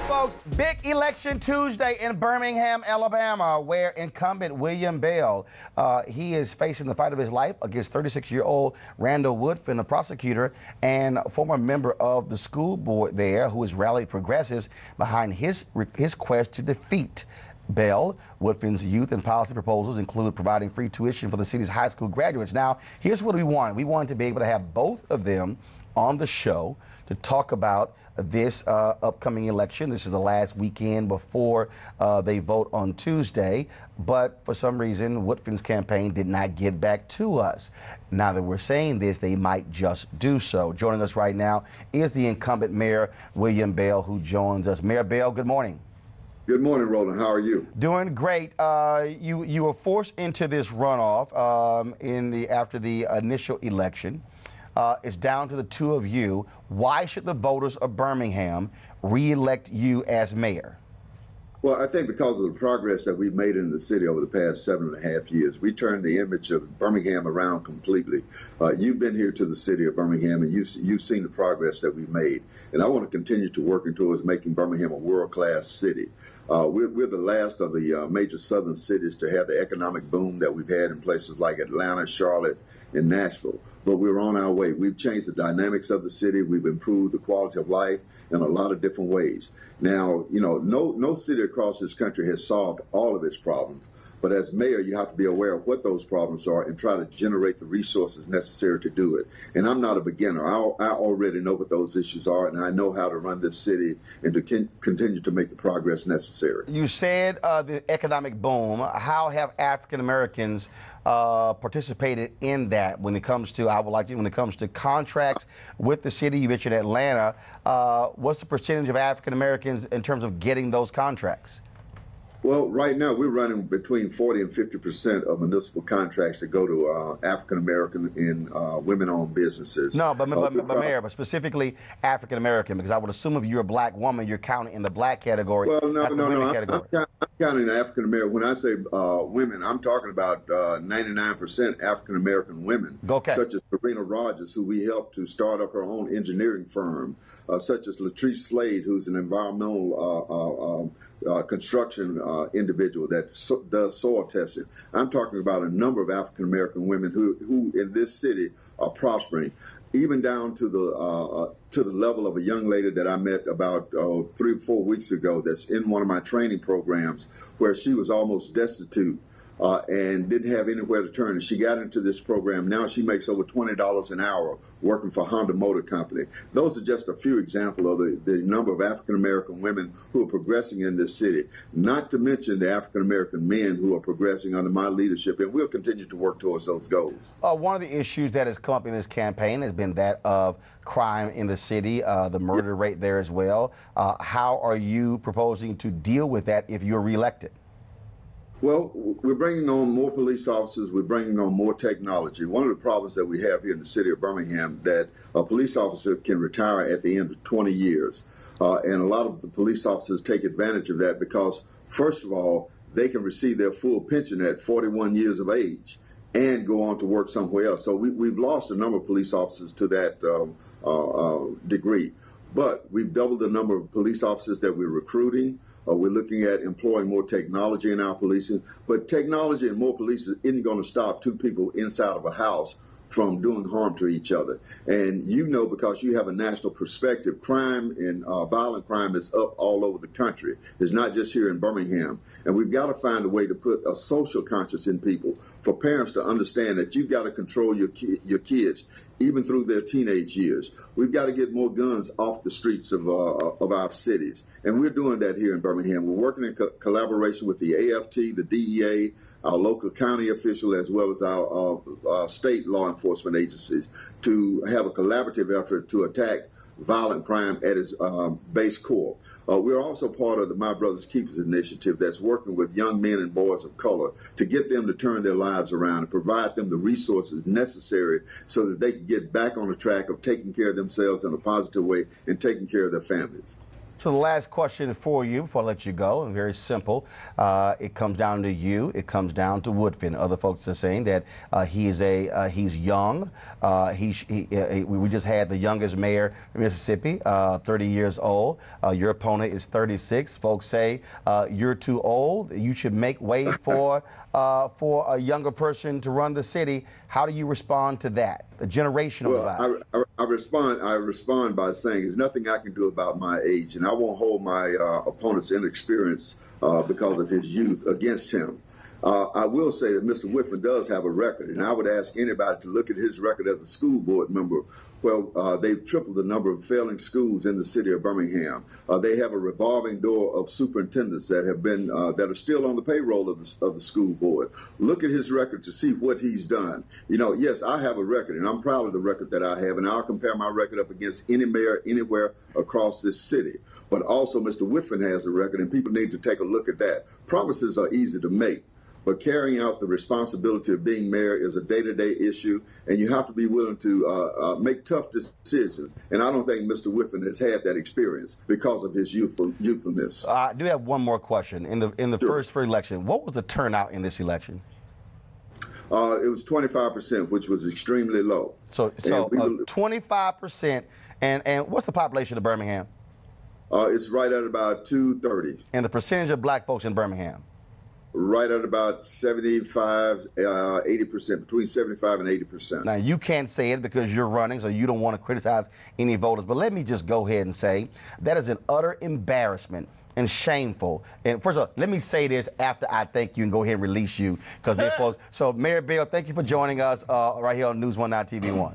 folks, big election Tuesday in Birmingham, Alabama, where incumbent William Bell, he is facing the fight of his life against 36-year-old Randall Woodfin, a prosecutor and former member of the school board there, who has rallied progressives behind his quest to defeat Bell. Woodfin's youth and policy proposals include providing free tuition for the city's high school graduates. Now, here's what we want. We want to be able to have both of them on the show to talk about this upcoming election. This is the last weekend before they vote on Tuesday, but for some reason, Woodfin's campaign did not get back to us. Now that we're saying this, they might just do so. Joining us right now is the incumbent mayor, William Bell, who joins us. Mayor Bell, good morning. Good morning, Roland. How are you? Doing great. You were forced into this runoff after the initial election. It's down to the two of you. Why should the voters of Birmingham re-elect you as mayor? Well, I think because of the progress that we've made in the city over the past 7.5 years, we turned the image of Birmingham around completely. You've been here to the city of Birmingham, and you've seen the progress that we've made. And I want to continue to work towards making Birmingham a world-class city. We're the last of the major southern cities to have the economic boom that we've had in places like Atlanta, Charlotte, and Nashville. But we're on our way. We've changed the dynamics of the city. We've improved the quality of life in a lot of different ways. Now, you know, no city across this country has solved all of its problems. But as mayor, you have to be aware of what those problems are and try to generate the resources necessary to do it. And I'm not a beginner. I already know what those issues are, and I know how to run this city and to continue to make the progress necessary. You said the economic boom. How have African Americans participated in that when it comes to, when it comes to contracts with the city? You mentioned Atlanta. What's the percentage of African Americans in terms of getting those contracts? Well, right now we're running between 40 and 50% of municipal contracts that go to African American and women-owned businesses. No, but Mayor, but specifically African American, because I would assume if you're a black woman, you're counting in the black category. Well, no. Category. I'm counting African American. When I say women, I'm talking about 99% African American women, such as Serena Rogers, who we helped to start up her own engineering firm, such as Latrice Slade, who's an environmental construction individual that does soil testing. I'm talking about a number of African American women who in this city are prospering, even down to the level of a young lady that I met about 3 or 4 weeks ago that's in one of my training programs, where she was almost destitute and didn't have anywhere to turn. And she got into this program. Now she makes over $20 an hour working for Honda Motor Company. Those are just a few examples of the number of African-American women who are progressing in this city, not to mention the African-American men who are progressing under my leadership, and we'll continue to work towards those goals. One of the issues that has come up in this campaign has been that of crime in the city, the murder rate there as well. How are you proposing to deal with that if you're reelected? Well, we're bringing on more police officers. We're bringing on more technology. One of the problems that we have here in the city of Birmingham, that a police officer can retire at the end of 20 years. And a lot of the police officers take advantage of that because, first of all, they can receive their full pension at 41 years of age and go on to work somewhere else. So we've lost a number of police officers to that degree. But we've doubled the number of police officers that we're recruiting. We're looking at employing more technology in our policing, but technology and more police isn't going to stop two people inside of a house from doing harm to each other. And you know, because you have a national perspective, crime and violent crime is up all over the country. It's not just here in Birmingham. And we've got to find a way to put a social conscience in people, for parents to understand that you've got to control your kids, even through their teenage years. We've got to get more guns off the streets of our cities. And we're doing that here in Birmingham. We're working in collaboration with the AFT, the DEA, our local county official, as well as our state law enforcement agencies, to have a collaborative effort to attack violent crime at its base core. We're also part of the My Brother's Keepers initiative that's working with young men and boys of color to get them to turn their lives around and provide them the resources necessary so that they can get back on the track of taking care of themselves in a positive way and taking care of their families. So the last question for you before I let you go, and very simple. It comes down to you. It comes down to Woodfin. Other folks are saying that he's young. We just had the youngest mayor in Mississippi, 30 years old. Your opponent is 36. Folks say you're too old. You should make way for a younger person to run the city. How do you respond to that? The generational divide. I respond by saying there's nothing I can do about my age, and I won't hold my opponent's inexperience because of his youth against him. I will say that Mr. Woodfin does have a record, and I would ask anybody to look at his record as a school board member. Well, they've tripled the number of failing schools in the city of Birmingham. They have a revolving door of superintendents that have been that are still on the payroll of the school board. Look at his record to see what he's done. You know, yes, I have a record, and I'm proud of the record that I have, and I'll compare my record up against any mayor anywhere across this city. But also, Mr. Woodfin has a record, and people need to take a look at that. Promises are easy to make, but carrying out the responsibility of being mayor is a day-to-day issue, and you have to be willing to make tough decisions. And I don't think Mr. Woodfin has had that experience because of his youthfulness. I do have one more question. In the Sure. first election, what was the turnout in this election? It was 25%, which was extremely low. So 25%. And what's the population of Birmingham? It's right at about 230. And the percentage of black folks in Birmingham? Right at about 75, 80%, between 75 and 80%. Now, you can't say it because you're running, so you don't want to criticize any voters. But let me just go ahead and say that is an utter embarrassment and shameful. And first of all, let me say this after I thank you and go ahead and release you, because they're supposed. So, Mayor Bill, thank you for joining us right here on NewsOne Now TV1.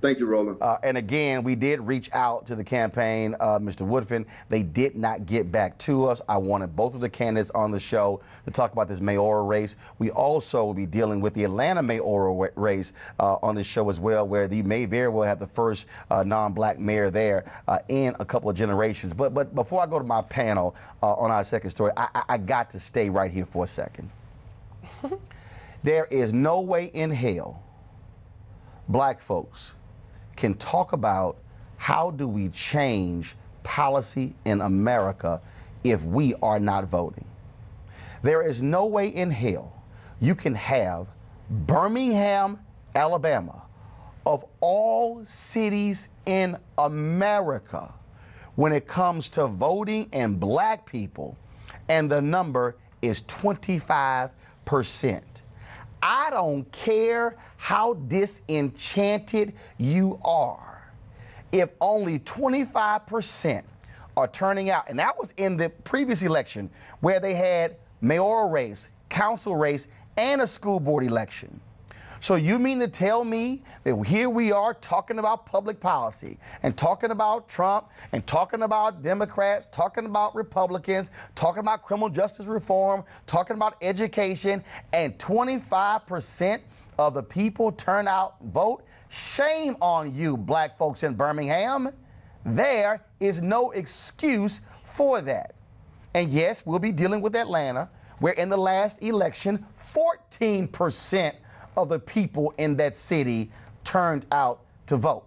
Thank you, Roland. And again, we did reach out to the campaign, Mr. Woodfin. They did not get back to us. I wanted both of the candidates on the show to talk about this mayoral race. We also will be dealing with the Atlanta mayoral race on this show as well, where you may very well have the first non-black mayor there in a couple of generations. But before I go to my panel on our second story, I got to stay right here for a second. There is no way in hell black folks can talk about how do we change policy in America if we are not voting. There is no way in hell you can have Birmingham, Alabama, of all cities in America, when it comes to voting and black people, and the number is 25%. I don't care how disenchanted you are. If only 25% are turning out, and that was in the previous election where they had mayoral race, council race, and a school board election. So you mean to tell me that here we are talking about public policy and talking about Trump and talking about Democrats, talking about Republicans, talking about criminal justice reform, talking about education, and 25% of the people turn out vote? Shame on you, black folks in Birmingham. There is no excuse for that. And yes, we'll be dealing with Atlanta, where in the last election, 14% of the people in that city turned out to vote.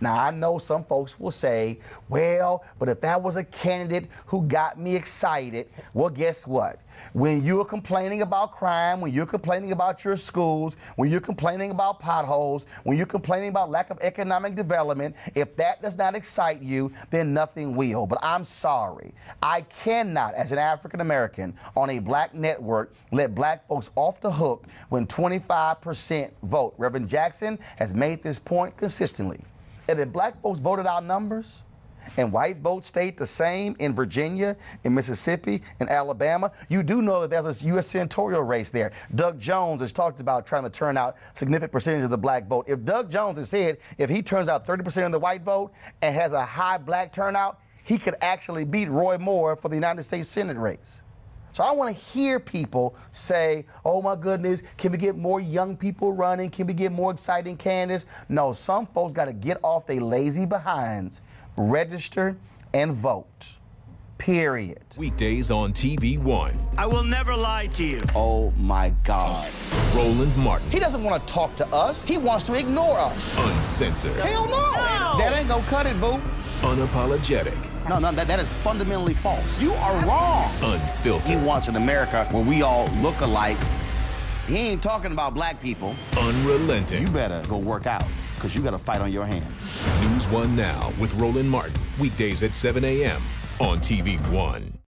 Now, I know some folks will say, well, but if that was a candidate who got me excited, well, guess what? When you're complaining about crime, when you're complaining about your schools, when you're complaining about potholes, when you're complaining about lack of economic development, if that does not excite you, then nothing will. But I'm sorry. I cannot, as an African American on a black network, let black folks off the hook when 25% vote. Reverend Jackson has made this point consistently. And if black folks voted our numbers and white votes stayed the same in Virginia, in Mississippi, in Alabama, you do know that there's a U.S. senatorial race there. Doug Jones has talked about trying to turn out a significant percentage of the black vote. If Doug Jones has said if he turns out 30% of the white vote and has a high black turnout, he could actually beat Roy Moore for the United States Senate race. So I want to hear people say, oh my goodness, can we get more young people running? Can we get more exciting candidates? No, some folks got to get off their lazy behinds, register, and vote. Period. Weekdays on TV1. I will never lie to you. Oh my God. Roland Martin. He doesn't want to talk to us. He wants to ignore us. Uncensored. Hell no. That ain't gonna cut it, boo. Unapologetic. No, that is fundamentally false. You are wrong. Unfiltered. He wants an America where we all look alike. He ain't talking about black people. Unrelenting. You better go work out, because you got a fight on your hands. NewsOne Now with Roland Martin. Weekdays at 7 a.m. on TV 1.